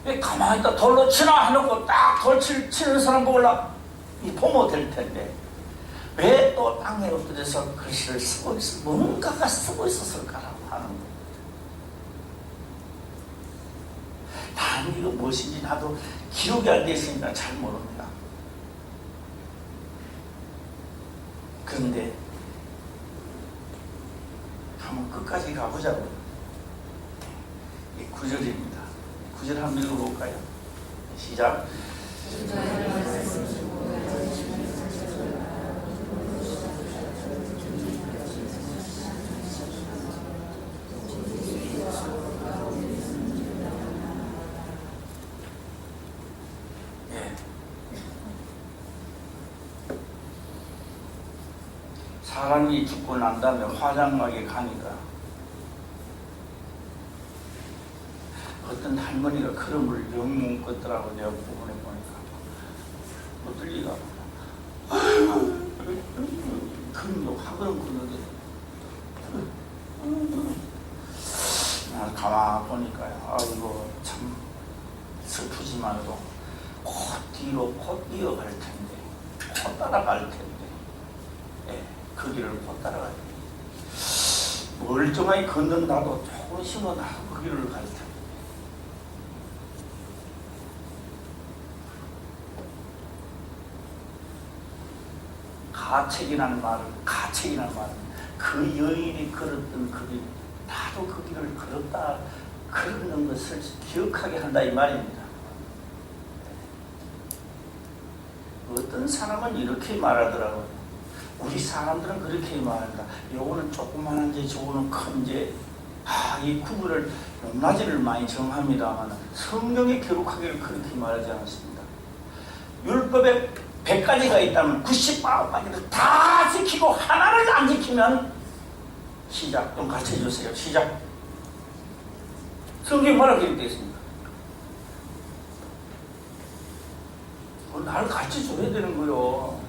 왜 가만히 있다 돌로 치나 해놓고 딱 돌 치는 사람 보려고 이 보모 될 텐데 왜 또 땅에 엎드려서 글씨를 쓰고 있어? 뭔가가 쓰고 있었을까라고 하는 거예요. 난 이거 무엇인지 나도 기록이 안 돼 있으니까 잘 모릅니다. 그런데 한번 끝까지 가보자고요. 이 9절입니다. 9절 한번 읽어볼까요? 시작. 사람이 죽고 난 다음에 화장막에 가니까 어떤 할머니가 그런 걸 영문 껐더라고. 내가 부분에 보니까 어떨 리가. 아이고 그런 거 화그럼 그러는데 가만 보니까 아이고 참 슬프지만도 곧 뒤로 곧 이어갈 텐데 곧 따라갈 텐데 그 길을 못 따라가야 돼. 멀쩡하게 걷는다도 조금씩은 그 길을 갈 텐데. 가책이라는 말은 그 여인이 걸었던 그 길, 나도 그 길을 걸었다 그러는 것을 기억하게 한다 이 말입니다. 어떤 사람은 이렇게 말하더라고요. 우리 사람들은 그렇게 말한다. 요거는 조그만한 죄, 저거는 큰 죄. 이 구분을 높낮이를 많이 정합니다만 성경에 기록하기를 그렇게 말하지 않았습니다. 율법에 100가지가 있다면 99가지를 다 지키고 하나를 안 지키면 시작 좀 가르쳐 주세요. 시작. 성경에 뭐라고 기록되어 있습니까? 나를 가르쳐 줘야 되는 거요.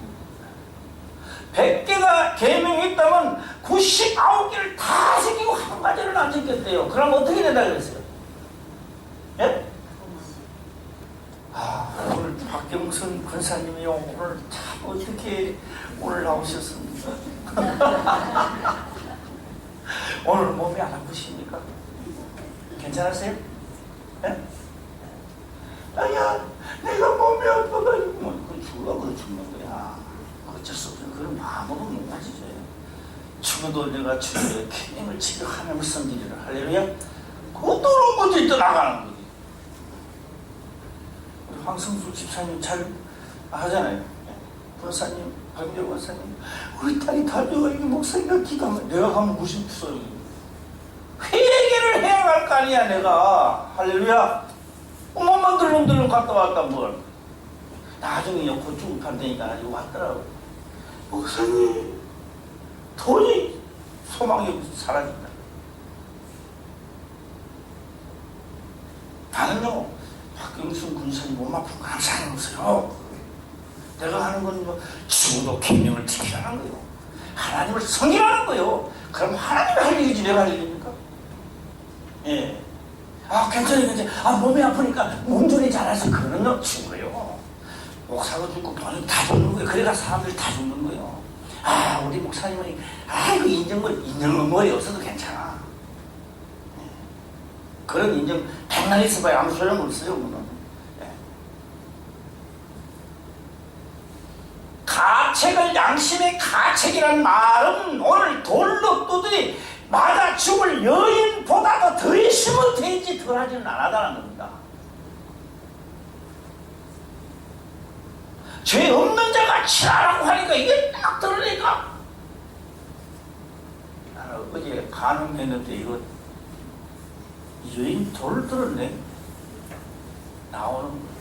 100개가 계명이 있다면 99개를 다 지키고 한 가지를 안 지켰대요. 그럼 어떻게 된다 그랬어요? 예? 오늘 박경선 권사님이 오늘 참 어떻게 오늘 나오셨습니까? 오늘 몸이 안 아프십니까? 괜찮으세요? 예? 아야, 내가 몸이 아파가지고 뭐 죽으라고 죽는 거야. 어쩔 수 없어. 그런 마음으로 못 가지죠. 죽어도 내가 주의 계명을 지켜 하나님을 섬기리라. 할렐루야. 그것도 먼저 떠나가는 거지. 우리 황성수 집사님 잘 하잖아요. 권사님, 박명 권사님, 우리 딸이 달려가지고 목사님과 기도하면 내가 가면 무슨 소용이. 회개를 해야 할 거 아니야 내가. 할렐루야. 몸만 들렁들렁 갔다 왔다 뭘. 나중에 곧 죽을 판되니까 가지고 왔더라고. 목사님 돈이 소망이 사라진다. 나는요 박경순 군사님 몸 아픈 거 항상 없어요. 내가 하는 건 뭐 죽어도 계명을 지키라는 거예요. 하나님을 섬기라는 거예요. 그럼 하나님이 할 일이지 내가 할 일입니까? 예. 괜찮아요. 몸이 아프니까 운전이 잘해서 그러는 죽어요. 목사가 죽고 돈이 다 죽는 거예요. 그래가 사람들이 다 죽는 거예요. 우리 목사님은 이거 인정은 뭐에 없어도 괜찮아. 예. 그런 인정 백날 있어봐야 아무 소용 없어요. 예. 가책을 양심의 가책이란 말은 오늘 돌로 두드리 맞아 죽을 여인보다도 더 있으면 되지 덜하지는 않았다는 겁니다. 죄 없는 자가 치라라고 하니까 이게 딱 들으니까 나는 어제 간음했는데 이거 여인 돌을 들었네. 나오는 거야.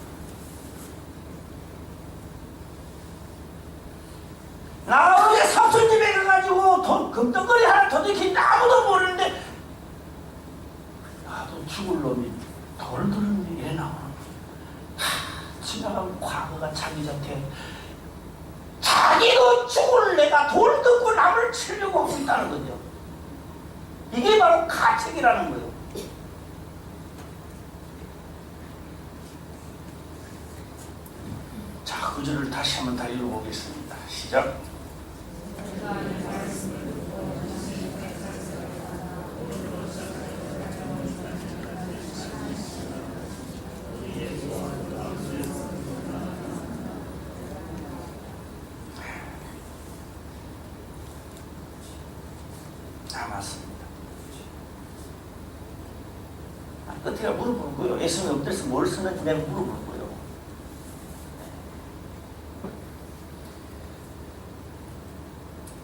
나 어제 삼촌 집에 가가지고 돈 금덩거리 하나 터득힌 아무도 모르는데 나도 죽을 놈이 돌을 들었네. 이래 나오는 거야. 지나가면 과거가 자기 자태 자기도 죽을 내가 돌 듣고 남을 치려고 하고 있다는 거죠. 이게 바로 가책이라는 거예요. 자, 구절을 다시 한번 다 읽어보겠습니다. 시작. 맞습니다. 끝에가 물어보는 거예요. 예수님이 엎드려서 뭘 쓰는지 내가 물어보는 거예요.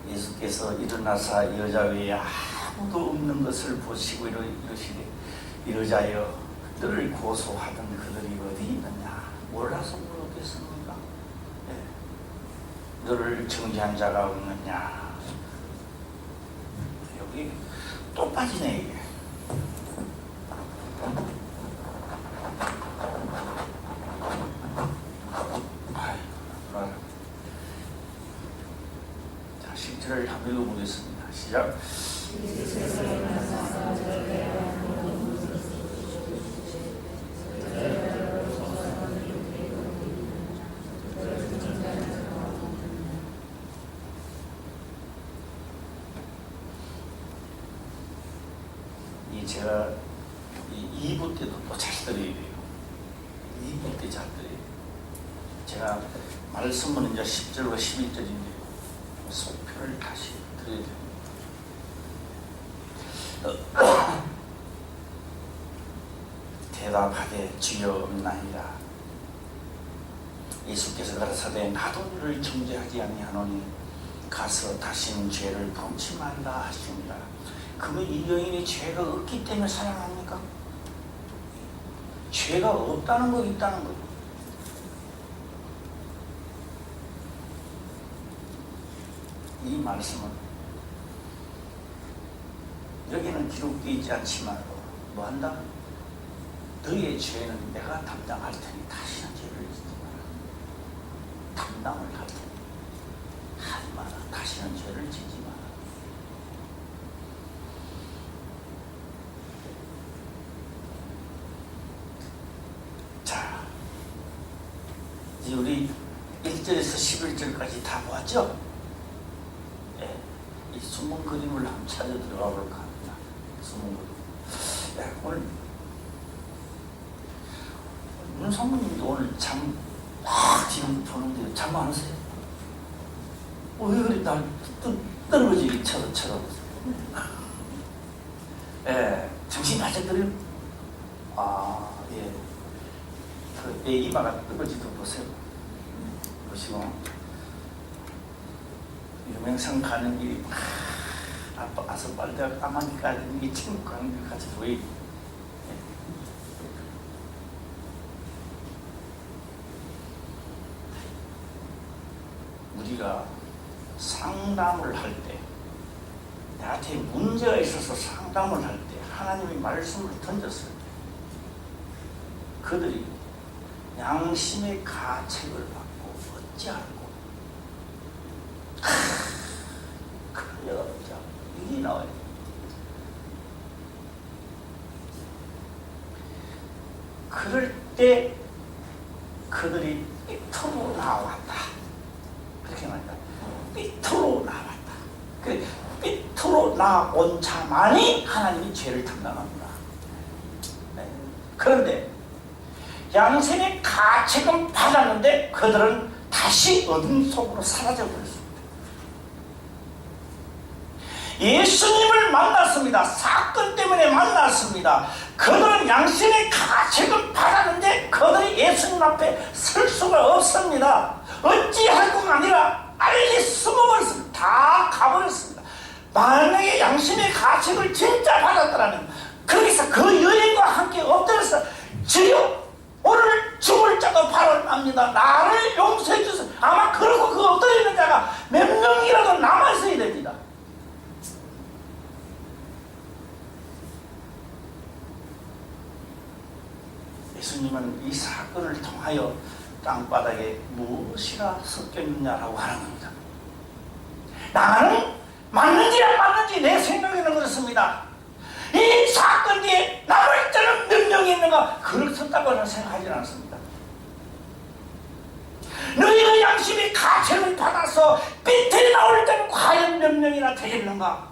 예수께서 일어나사 여자 외에 아무도 없는 것을 보시고 이러시되 이러자여 너를 고소하던 그들이 어디 있느냐. 몰라서 물었겠습니까? 네. 너를 정죄한 자가 없느냐. 이게 또 빠지네 이게. 자, 10절을 한번 읽어보겠습니다. 시작. 제가 2부 때도 또 잘 드려야 돼요. 2부 때 잘 드려야 돼요. 제가 말씀은 이제 10절과 11절인데요. 속편을 다시 드려야 돼요. 대답하되 주여 없나이다. 예수께서 가라사대 나도 너를 정죄하지 아니하노니 가서 다시는 죄를 범치 말라 하시니라. 그러면 이 여인이 죄가 없기 때문에 사랑합니까? 죄가 없다는 거 있다는 거. 이 말씀은 여기는 기록되어 있지 않지만 뭐 한다? 너의 죄는 내가 담당할 테니 다시는 죄를 짓지 마라. 담당을 할 테니 하지 마라. 다시는 죄를 짓지 마라. 우리 1절에서 11절까지 다 보았죠? 네. 이 숨은 그림을 한번 찾아 들어가 볼까 합니다. 숨은 그림. 네, 오늘 윤성문님도 오늘 잠 지금 보는데 잠 안 오세요? 왜 그래? 날 떨어지기 쳐다보세요. 예, 정신 바짝 들여. 예. 내 이마가 뜨거지도 보세요. 보시고 유명상 가는 길이 아스팔트가 까마귀까지 이 친구 가는 길 같이 보이고. 우리가 상담을 할 때, 나한테 문제가 있어서 상담을 할 때 하나님의 말씀을 던졌을 때 그들이 양심의 가책을 받고 어찌하고 그녀가 없자 이게 나와요. 그럴 때 그들이 삐뚤어 나왔다. 그렇게 말합니다. 삐뚤어 나왔다. 그래, 삐뚤어 나온 자만이 하나님이 죄를 담당합니다. 네. 그런데 양심의 가책은 받았는데 그들은 다시 어둠 속으로 사라져 버렸습니다. 예수님을 만났습니다. 사건 때문에 만났습니다. 그들은 양심의 가책은 받았는데 그들이 예수님 앞에 설 수가 없습니다. 어찌할고가 아니라 빨리 숨어버렸습니다. 다 가버렸습니다. 만약에 양심의 가책을 진짜 받았더라면 거기서 그 여인과 함께 엎드려서 주여 오늘 죽을 자도 발언합니다. 나를 용서해 주세요. 아마 그러고 그 엎드리는 자가 몇 명이라도 남아있어야 됩니다. 예수님은 이 사건을 통하여 땅바닥에 무엇이가 섞였느냐라고 하는 겁니다. 나는 맞는지 안 맞는지 내 생각에는 그렇습니다. 이 사건 뒤에 남을 자는 몇 명이 있는가? 그렇다고는 생각하지 않습니다. 너희의 양심이 가책을 받아서 삐뚤이 나올 때는 과연 몇 명이나 되겠는가?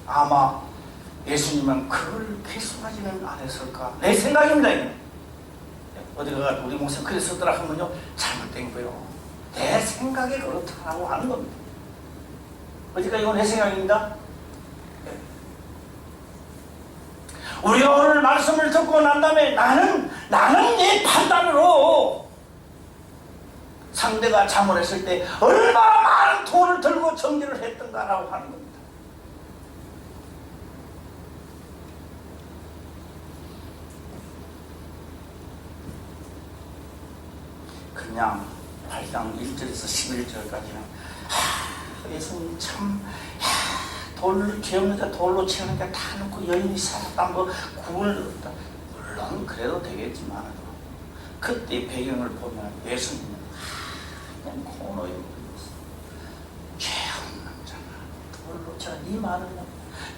아마 예수님은 그걸 개수하지는 않았을까? 내 생각입니다. 어디가 우리 목사 그래 썼더라 하면요 잘못된 거예요. 내 생각에 그렇다고 하는 겁니다. 어디가 이건 내 생각입니다. 우리가 오늘 말씀을 듣고 난 다음에 나는 내 판단으로 상대가 잘못했을 때 얼마나 많은 돈을 들고 정리를 했던가라고 하는 겁니다. 그냥 8장 1절에서 11절까지는 예수님 참, 죄 없는 자 돌로 치는 게 다 놓고 여인이 살았다, 뭐 구원을 얻었다. 물론 그래도 되겠지만 그때 배경을 보면 예수님은 그냥 코너에 걸렸어. 죄 없는 자가 돌로 쳐 이 말은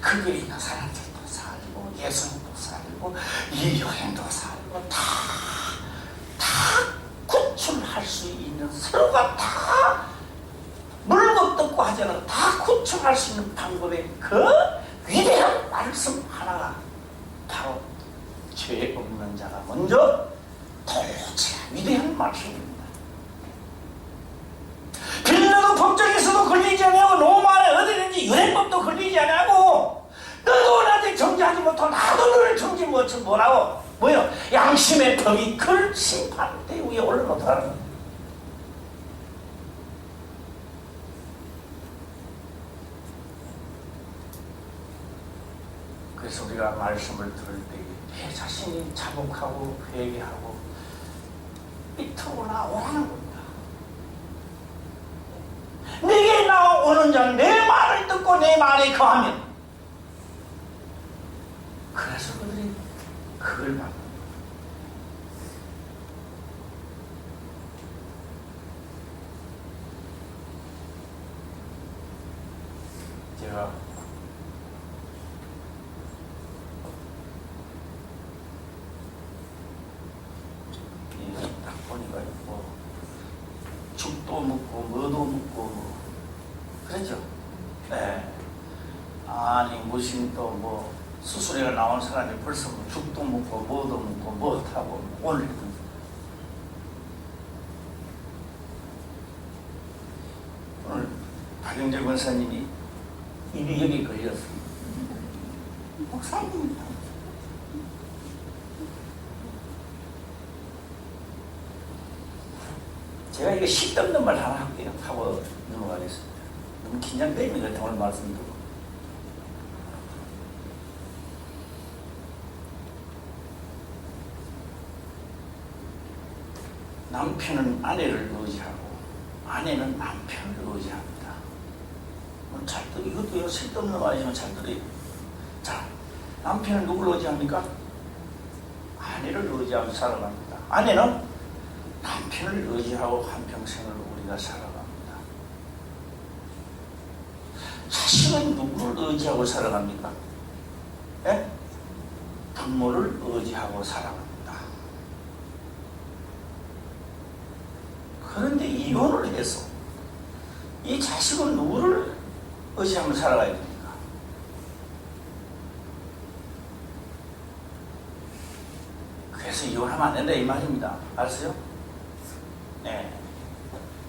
그게 있는 사람들도 살고 예수님도 살고 이 여인도 살고 다 구출할 수 있는, 서로가 다 물고 뜯고 하지 않아도 다 구출할 수 있는 방법의 그 위대한 말씀 하나가 바로 죄 없는 자가 먼저 도대체 위대한 말씀입니다. 빌라도 법정에서도 걸리지 않고 로마에 어디든지 유대법도 걸리지 않고 너도 나한테 정죄하지 못하고 나도 너를 정죄 못해 뭐라고? 뭐요? 양심의 법이 그를 심판대 위에 올려놓더라는 거예요. 그래서 우리가 말씀을 들을 때 내 자신이 자복하고 회개하고 삐뚤어 나오라는 겁니다. 내게 나오는 자는 내 말을 듣고 내 말에 거하면, 그래서 그들이 그걸 받는 거예요. 제가 딱 보니까 뭐 죽도 묻고 뭐도 묻고 뭐 그랬죠. 네. 아니 무슨 또 뭐 수술회가 나온 사람이 벌써 뭐 죽도 묻고 뭐도 묻고 뭐 타고 오늘 박영재 권사님이 입이 여기 걸렸습니다. 목사님 제가 이거 식없는 말 하나 할게요. 하고 넘어가겠습니다. 너무 긴장됩니다. 오늘 말씀 듣고. 남편은 아내를 의지하고 아내는 남편을 의지합니다. 잘 들어, 이것도 쓸데없는 말이지만 잘 들어요. 자, 남편은 누구를 의지합니까? 아내를 의지하며 살아갑니다. 아내는 남편을 의지하고 한평생을 우리가 살아갑니다. 자식은 누구를 의지하고 살아갑니까? 예? 부모를 의지하고 살아갑니다. 그런데 이혼을 해서 이 자식은 누구를 의지하며 살아가야 됩니까? 그래서 이혼하면 안 된다 이 말입니다. 알았어요? 네.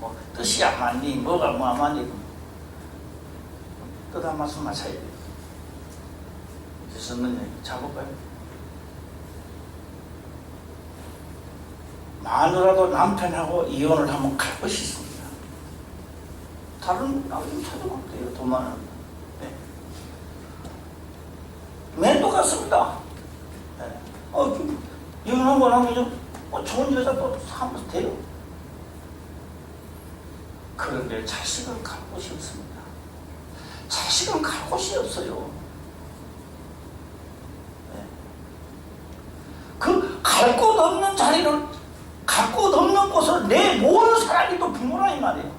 뭐 뜻이 안 맞니 뭐가 뭐 안 맞니 뜻 한 말씀 맞춰야 돼요. 이제 썼는 얘기 잡을까요? 마누라도 남편하고 이혼을 하면 갈 것이 있습니다. 다른 나좀 찾아보면 돼요. 돈 많은. 네. 맨도 같습니다. 네. 이혼한 거 하면 좀 좋은 여자 또 하면 돼요. 그런데 자식은 갈 곳이 없습니다. 자식은 갈 곳이 없어요. 네. 그 갈 곳 없는 자리를, 갈 곳 없는 곳을 내모는 사람이 또 부모라 이 말이에요.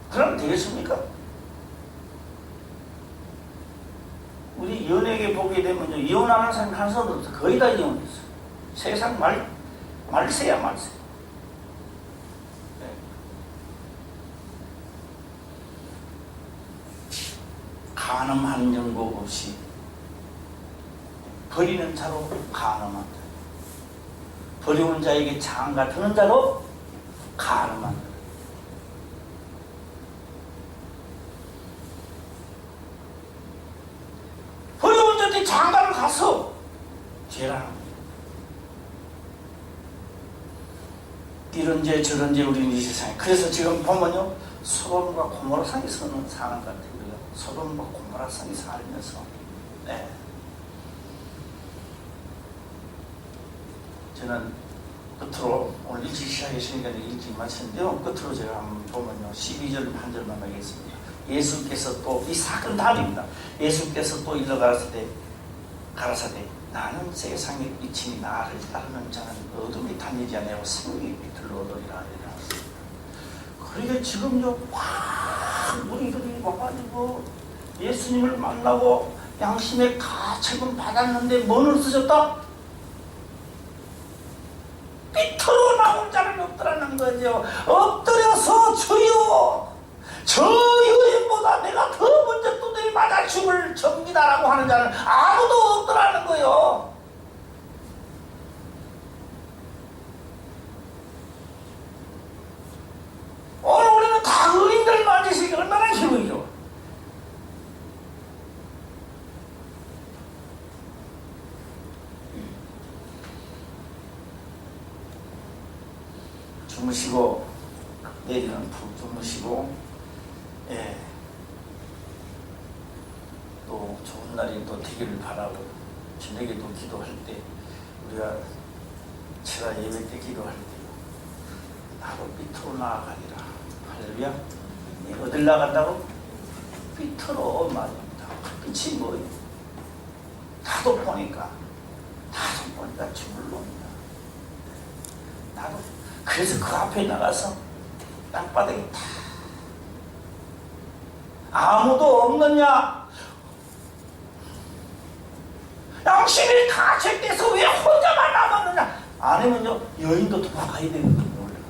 그럼 되겠습니까? 우리 연예계 보게 되면 이혼하는 사람이 한 사람도 없어요. 거의 다 이혼했어요. 세상 말세야 말세. 네. 간음한 영고 없이 버리는 자로 간음한다. 버리는 자에게 장가 드는 자로 간음한다. 버리는 자한테 장가를 가서 죄라는 거예요. 이런 죄 저런 죄 우리는 이 세상에. 그래서 지금 보면요, 소돔과 고모라 상에 사는 것 같아요. 소돔과 고모라 상에 살면서 저는 끝으로 오늘 일찍 시작했으니까 일찍 마쳤는데요. 끝으로 제가 한번 보면요. 12절 한 절만 하겠습니다. 예수께서 또 이 사건 답입니다. 예수께서 또 일러가라사대 나는 세상의 빛이니 나를 따르는 자는 어둠이 다니지 아니하고 생명의 빛을 얻으리라 하셨습니다. 그러니까 지금요 우리들이 와가지고 예수님을 만나고 양심의 가책은 받았는데 뭐는 쓰셨다? 삐뚤어 나온 자는 없더라는 거죠. 엎드려서 주여 저 여인보다 내가 더 먼저 두드려 맞아 죽을 접니다라고 하는 자는 아무도 없더라는 거예요. 오늘 우리는 다 의인들 맞으시기 얼마나 기분이죠. 주무시고 내일은 푹 주무시고 또 좋은 날이 또 되기를 바라고 저녁에도 기도할 때 우리가 제가 예배 때 기도할 때 나도 삐뚤어 나아가리라. 할렐루야. 어딜 나간다고? 삐뚤어 말입니다. 끝이 뭐예요? 나도 보니까 죽을 놈이다. 나도 그래서 그 앞에 나가서 땅바닥에 다 아무도 없느냐? 양심이 가책돼서 왜 혼자만 남았느냐? 아니면요 여인도 도망가야 되거든요. 원래가.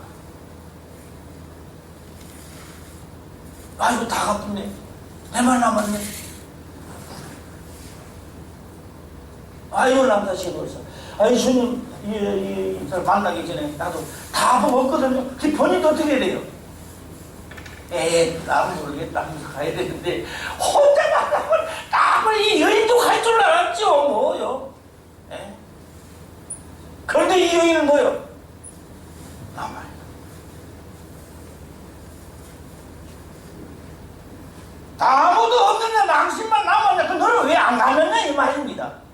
아이고 다 가쁘네. 내만 남았네. 아이고 남자친구로서 아이 주님 이 사람 만나기 전에 나도 다 먹었거든요. 그 본인도 어떻게 해야 돼요? 나는 모르겠다 하면서 가야 되는데 혼자 만나면 남을 이 여인도 갈 줄 알았죠. 뭐요? 그런데 이 여인은 뭐요? 남아요. 아무도 없는데 망신만 남았냐? 그럼 너는 왜 안 가느냐? 이 말입니다.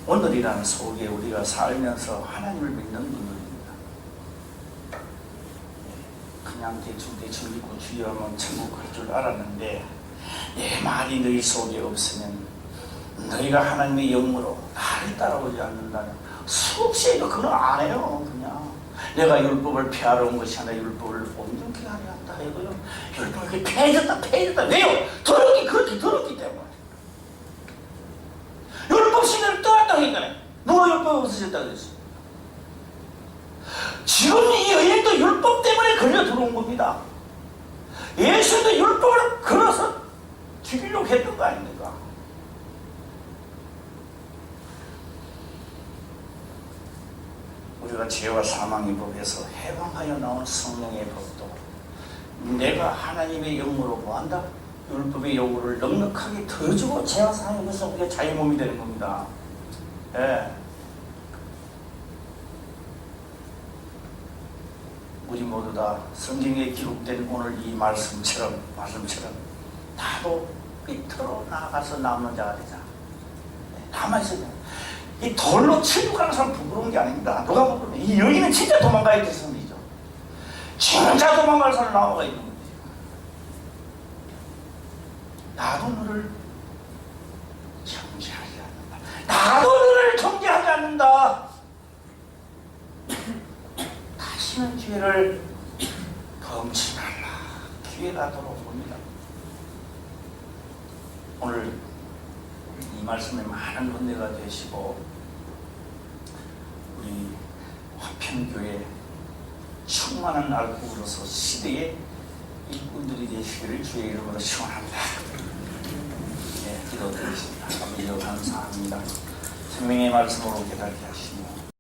오늘이라는 속에 우리가 살면서 하나님을 믿는 분들입니다. 그냥 대충 믿고 주여하면 천국 갈 줄 알았는데 내 말이 너희 속에 없으면 너희가 하나님의 영으로 나를 따라오지 않는다면 수없이 해도 그건 안 해요. 그냥 내가 율법을 폐하러 온 것이 아니라 율법을 온전케 하려 한다 해도요 율법이 폐해졌다. 왜요? 그렇게 더럽기 때문에. 율법 신을 떠났다고 했잖아요. 누가 율법 없으셨다고 그랬어요? 지금 이 여인도 율법 때문에 걸려 들어온 겁니다. 예수도 율법을 걸어서 죽이려고 했던 거 아닙니까? 우리가 죄와 사망의 법에서 해방하여 나온 성령의 법도 내가 하나님의 영으로 뭐한다? 율법의 요구를 넉넉하게 더 주고 죄와 사망의 법에서 우리가 자유 몸이 되는 겁니다. 우리 모두 다 성경에 기록된 오늘 이 말씀처럼 나도 삐뚤어 나가서 남는 자가 되자. 가만히 있어요. 이 돌로 치고 가는 사람 부끄러운 게 아닙니다. 누가 부끄러워? 이 여인은 진짜 도망가야 될 사람이죠. 진짜 도망갈 사람 나와가 있는 거죠. 나도 너를 정죄하지 않는다. 나도 너를 정죄하지 않는다. 다시는 죄를 범치 말라. 기회가 돌아옵니다. 오늘 이 말씀에 많은 은혜가 되시고 우리 화평교회 충만한 알곡으로서 시대의 일꾼들이 되시기를 주의 이름으로 축원합니다. 기도드리겠습니다. 아버지여 감사합니다. 생명의 말씀으로 깨닫게 하시며